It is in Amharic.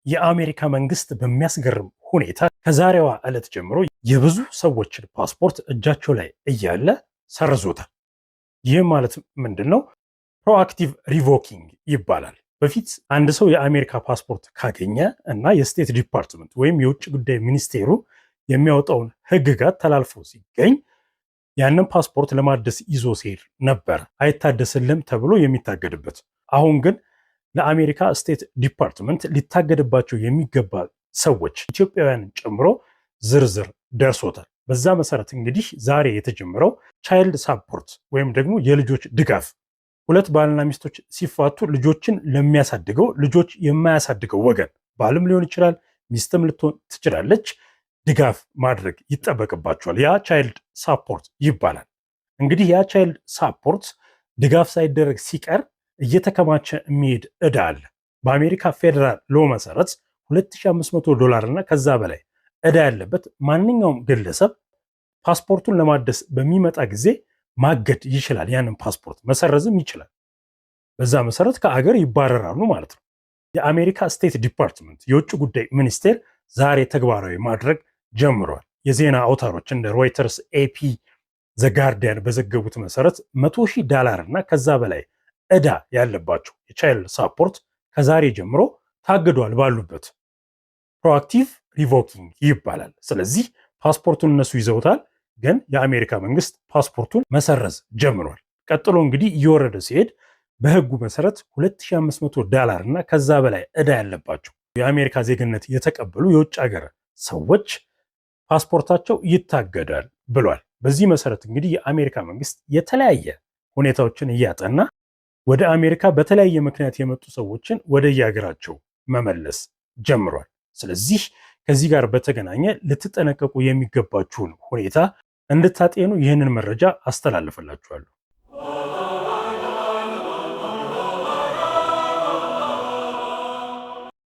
የአሜሪካ መንግስት በሚያስገርም ሁኔታ ከዛሬዋ ዕለት ጀምሮ የብዙ ሰዎችን ፓስፖርት እጃቸው ላይ እያለ ሰርዞታል። ይህ ማለት ምንድነው? ፕሮአክቲቭ ሪቮኪንግ ይባላል። በፊት አንድ ሰው የአሜሪካ ፓስፖርት ካገኘ እና የስቴት ዲፓርትመንት ወይም የውጭ ጉዳይ ሚኒስቴሩ የሚያወጣውን ህግጋት ተላልፎ ሲገኝ ያንን ፓስፖርት ለማደስ ይዞ ሲሄድ ነበር አይታደስልም ተብሎ የሚታገድበት። አሁን ግን ለአሜሪካ ስቴት ዲፓርትመንት ሊታገድባቸው የሚገባ ሰዎች ኢትዮጵያውያንን ጨምሮ ዝርዝር ደርሶታል። በዛ መሰረት እንግዲህ ዛሬ የተጀመረው ቻይልድ ሳፖርት ወይም ደግሞ የልጆች ድጋፍ፣ ሁለት ባልና ሚስቶች ሲፋቱ ልጆችን ለሚያሳድገው ልጆች የማያሳድገው ወገን ባልም ሊሆን ይችላል፣ ሚስትም ልትሆን ትችላለች፣ ድጋፍ ማድረግ ይጠበቅባቸዋል። ያ ቻይልድ ሳፖርት ይባላል። እንግዲህ ያ ቻይልድ ሳፖርት ድጋፍ ሳይደረግ ሲቀር እየተከማቸ የሚሄድ ዕዳ አለ። በአሜሪካ ፌዴራል ሎ መሰረት $2500 እና ከዛ በላይ ዕዳ ያለበት ማንኛውም ግለሰብ ፓስፖርቱን ለማደስ በሚመጣ ጊዜ ማገድ ይችላል። ያንን ፓስፖርት መሰረዝም ይችላል። በዛ መሰረት ከአገር ይባረራሉ ማለት ነው። የአሜሪካ ስቴት ዲፓርትመንት የውጭ ጉዳይ ሚኒስቴር ዛሬ ተግባራዊ ማድረግ ጀምሯል። የዜና አውታሮች እንደ ሮይተርስ፣ ኤፒ፣ ዘጋርዲያን በዘገቡት መሰረት $100,000 እና ከዛ በላይ ዕዳ ያለባቸው የቻይልድ ሳፖርት ከዛሬ ጀምሮ ታግዷል ባሉበት። ፕሮአክቲቭ ሪቮኪንግ ይባላል። ስለዚህ ፓስፖርቱን እነሱ ይዘውታል፣ ግን የአሜሪካ መንግስት ፓስፖርቱን መሰረዝ ጀምሯል። ቀጥሎ እንግዲህ እየወረደ ሲሄድ በህጉ መሰረት $2500 እና ከዛ በላይ ዕዳ ያለባቸው የአሜሪካ ዜግነት የተቀበሉ የውጭ ሀገር ሰዎች ፓስፖርታቸው ይታገዳል ብሏል። በዚህ መሰረት እንግዲህ የአሜሪካ መንግስት የተለያየ ሁኔታዎችን እያጠና ወደ አሜሪካ በተለያየ ምክንያት የመጡ ሰዎችን ወደ የሀገራቸው መመለስ ጀምሯል። ስለዚህ ከዚህ ጋር በተገናኘ ልትጠነቀቁ የሚገባችሁን ሁኔታ እንድታጤኑ ይህንን መረጃ አስተላልፈላችኋለሁ።